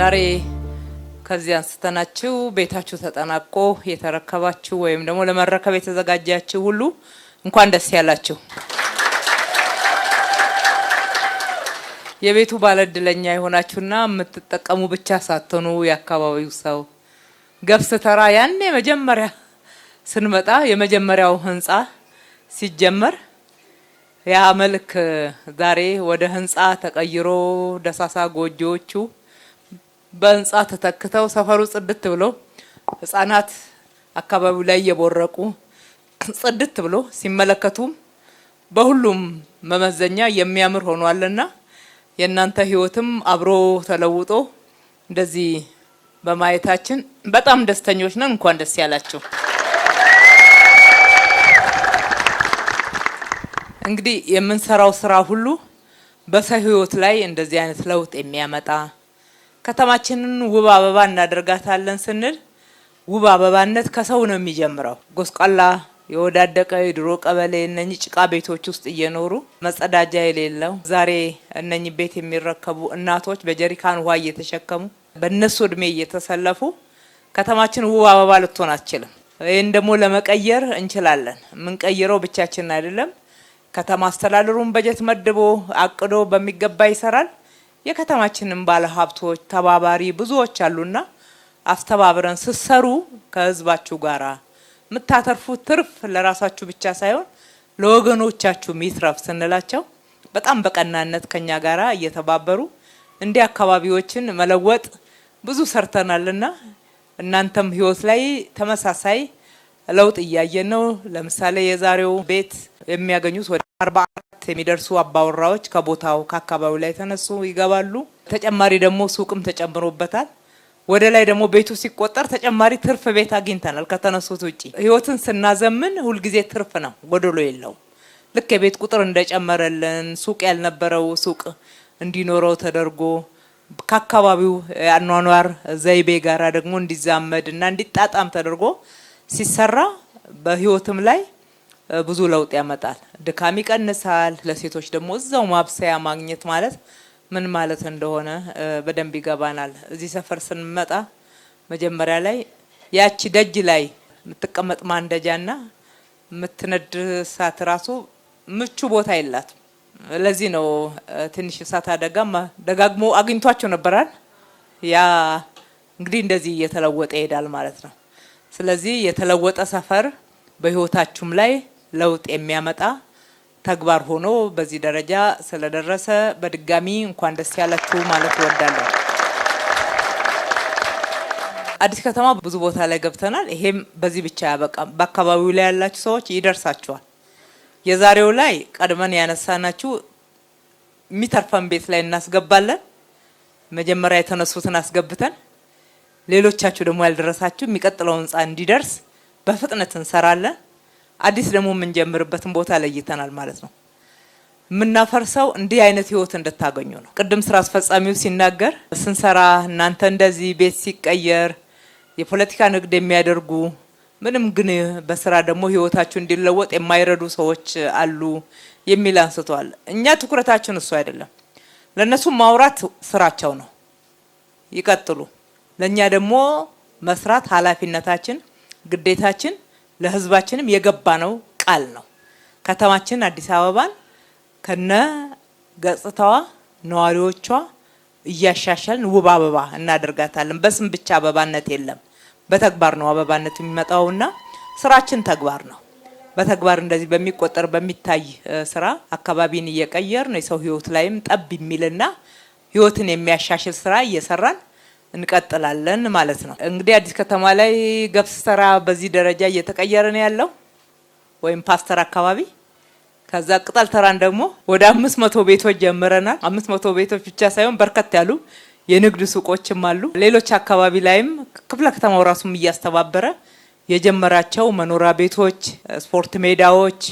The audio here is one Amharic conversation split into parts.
ዛሬ ከዚህ አንስተናችሁ ቤታችሁ ተጠናቆ የተረከባችሁ ወይም ደግሞ ለመረከብ የተዘጋጃችሁ ሁሉ እንኳን ደስ ያላችሁ። የቤቱ ባለድለኛ የሆናችሁና የምትጠቀሙ ብቻ ሳትሆኑ የአካባቢው ሰው ገብስ ተራ ያኔ መጀመሪያ ስንመጣ የመጀመሪያው ህንጻ ሲጀመር ያ መልክ ዛሬ ወደ ህንጻ ተቀይሮ ደሳሳ ጎጆዎቹ በህንጻ ተተክተው ሰፈሩ ጽድት ብሎ ህፃናት አካባቢው ላይ የቦረቁ ጽድት ብሎ ሲመለከቱ በሁሉም መመዘኛ የሚያምር ሆኗልና የእናንተ ህይወትም አብሮ ተለውጦ እንደዚህ በማየታችን በጣም ደስተኞች ነን። እንኳን ደስ ያላችሁ። እንግዲህ የምንሰራው ስራ ሁሉ በሰው ህይወት ላይ እንደዚህ አይነት ለውጥ የሚያመጣ ከተማችንን ውብ አበባ እናደርጋታለን ስንል ውብ አበባነት ከሰው ነው የሚጀምረው። ጎስቋላ የወዳደቀ የድሮ ቀበሌ እነኚህ ጭቃ ቤቶች ውስጥ እየኖሩ መጸዳጃ የሌለው ዛሬ እነኚህ ቤት የሚረከቡ እናቶች በጀሪካን ውሃ እየተሸከሙ በእነሱ እድሜ እየተሰለፉ ከተማችን ውብ አበባ ልትሆን አትችልም። ይህን ደግሞ ለመቀየር እንችላለን። የምንቀይረው ብቻችን አይደለም። ከተማ አስተዳደሩን በጀት መድቦ አቅዶ በሚገባ ይሰራል። የከተማችንን ባለ ሀብቶች ተባባሪ ብዙዎች አሉና አስተባብረን ስሰሩ ከህዝባችሁ ጋራ የምታተርፉት ትርፍ ለራሳችሁ ብቻ ሳይሆን ለወገኖቻችሁ ሚትረፍ ስንላቸው በጣም በቀናነት ከኛ ጋራ እየተባበሩ እንዲህ አካባቢዎችን መለወጥ ብዙ ሰርተናልና እናንተም ህይወት ላይ ተመሳሳይ ለውጥ እያየን ነው። ለምሳሌ የዛሬው ቤት የሚያገኙት ወደ 44 የሚደርሱ አባወራዎች ከቦታው ከአካባቢው ላይ ተነሱ ይገባሉ። ተጨማሪ ደግሞ ሱቅም ተጨምሮበታል። ወደ ላይ ደግሞ ቤቱ ሲቆጠር ተጨማሪ ትርፍ ቤት አግኝተናል ከተነሱት ውጪ። ህይወትን ስናዘምን ሁልጊዜ ትርፍ ነው፣ ጎደሎ የለው። ልክ የቤት ቁጥር እንደጨመረልን ሱቅ ያልነበረው ሱቅ እንዲኖረው ተደርጎ ከአካባቢው አኗኗር ዘይቤ ጋራ ደግሞ እንዲዛመድ እና እንዲጣጣም ተደርጎ ሲሰራ በህይወትም ላይ ብዙ ለውጥ ያመጣል። ድካም ይቀንሳል። ለሴቶች ደግሞ እዛው ማብሰያ ማግኘት ማለት ምን ማለት እንደሆነ በደንብ ይገባናል። እዚህ ሰፈር ስንመጣ መጀመሪያ ላይ ያቺ ደጅ ላይ የምትቀመጥ ማንደጃና የምትነድ እሳት ራሱ ምቹ ቦታ የላትም። ለዚህ ነው ትንሽ እሳት አደጋም ደጋግሞ አግኝቷቸው ነበራል። ያ እንግዲህ እንደዚህ እየተለወጠ ይሄዳል ማለት ነው። ስለዚህ የተለወጠ ሰፈር በህይወታችሁም ላይ ለውጥ የሚያመጣ ተግባር ሆኖ በዚህ ደረጃ ስለደረሰ በድጋሚ እንኳን ደስ ያላችሁ ማለት እወዳለሁ። አዲስ ከተማ ብዙ ቦታ ላይ ገብተናል። ይሄም በዚህ ብቻ ያበቃም። በአካባቢው ላይ ያላችሁ ሰዎች ይደርሳችኋል። የዛሬው ላይ ቀድመን ያነሳናችሁ የሚተርፈን ቤት ላይ እናስገባለን። መጀመሪያ የተነሱትን አስገብተን ሌሎቻችሁ ደግሞ ያልደረሳችሁ የሚቀጥለው ህንጻ እንዲደርስ በፍጥነት እንሰራለን። አዲስ ደግሞ የምንጀምርበትን ቦታ ለይተናል ማለት ነው። የምናፈርሰው እንዲህ አይነት ህይወት እንድታገኙ ነው። ቅድም ስራ አስፈጻሚው ሲናገር ስንሰራ እናንተ እንደዚህ ቤት ሲቀየር የፖለቲካ ንግድ የሚያደርጉ ምንም ግን በስራ ደግሞ ህይወታችሁ እንዲለወጥ የማይረዱ ሰዎች አሉ የሚል አንስተዋል። እኛ ትኩረታችን እሱ አይደለም። ለነሱ ማውራት ስራቸው ነው፣ ይቀጥሉ። ለኛ ደግሞ መስራት ኃላፊነታችን ግዴታችን ለህዝባችንም የገባነው ቃል ነው። ከተማችን አዲስ አበባን ከነ ገጽታዋ ነዋሪዎቿ እያሻሻልን ውብ አበባ እናደርጋታለን። በስም ብቻ አበባነት የለም፣ በተግባር ነው አበባነት የሚመጣውና ስራችን ተግባር ነው። በተግባር እንደዚህ በሚቆጠር በሚታይ ስራ አካባቢን እየቀየርን የሰው ህይወት ላይም ጠብ የሚልና ህይወትን የሚያሻሽል ስራ እየሰራን እንቀጥላለን ማለት ነው። እንግዲህ አዲስ ከተማ ላይ ገብስ ተራ በዚህ ደረጃ እየተቀየረ ነው ያለው ወይም ፓስተር አካባቢ። ከዛ ቅጠል ተራን ደግሞ ወደ 500 ቤቶች ጀምረናል። 500 ቤቶች ብቻ ሳይሆን በርከት ያሉ የንግድ ሱቆችም አሉ። ሌሎች አካባቢ ላይም ክፍለ ከተማው ራሱም እያስተባበረ የጀመራቸው መኖሪያ ቤቶች፣ ስፖርት ሜዳዎች፣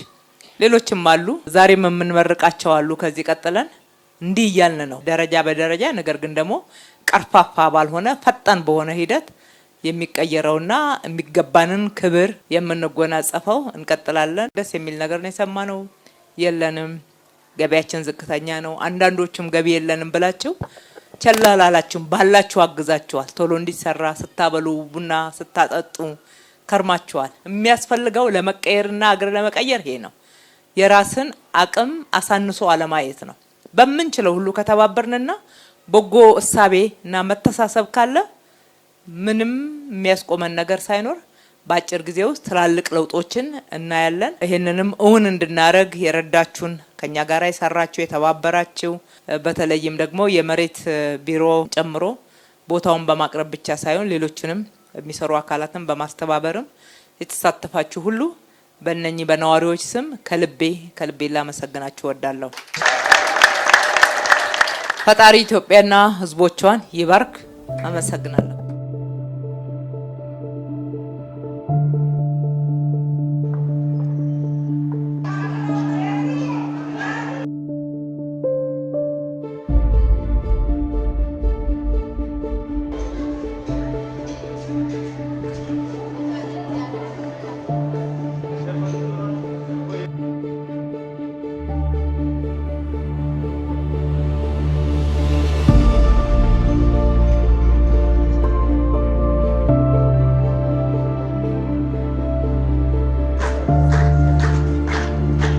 ሌሎችም አሉ። ዛሬም የምንመርቃቸው አሉ። ከዚህ ቀጥለን እንዲህ እያልን ነው ደረጃ በደረጃ ነገር ግን ደግሞ ቀርፋፋ ባልሆነ ፈጣን በሆነ ሂደት የሚቀየረውና የሚገባንን ክብር የምንጎናጸፈው እንቀጥላለን። ደስ የሚል ነገር ነው የሰማነው። የለንም ገቢያችን ዝቅተኛ ነው፣ አንዳንዶቹም ገቢ የለንም ብላችሁ ቸላላላችሁ ባላችሁ አግዛችኋል። ቶሎ እንዲሰራ ስታበሉ ቡና ስታጠጡ ከርማችኋል። የሚያስፈልገው ለመቀየርና አገር ለመቀየር ይሄ ነው። የራስን አቅም አሳንሶ አለማየት ነው። በምንችለው ሁሉ ከተባበርንና በጎ እሳቤና መተሳሰብ ካለ ምንም የሚያስቆመን ነገር ሳይኖር በአጭር ጊዜ ውስጥ ትላልቅ ለውጦችን እናያለን። ይሄንንም እውን እንድናረግ የረዳችሁን ከኛ ጋር የሰራችሁ የተባበራችሁ በተለይም ደግሞ የመሬት ቢሮ ጨምሮ ቦታውን በማቅረብ ብቻ ሳይሆን ሌሎችንም የሚሰሩ አካላትን በማስተባበርም የተሳተፋችሁ ሁሉ በእነኚህ በነዋሪዎች ስም ከልቤ ላመሰግናችሁ እወዳለሁ። ፈጣሪ ኢትዮጵያና ሕዝቦቿን ይባርክ። አመሰግናለሁ።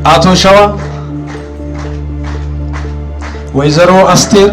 አቶ ሸዋ፣ ወይዘሮ አስቴር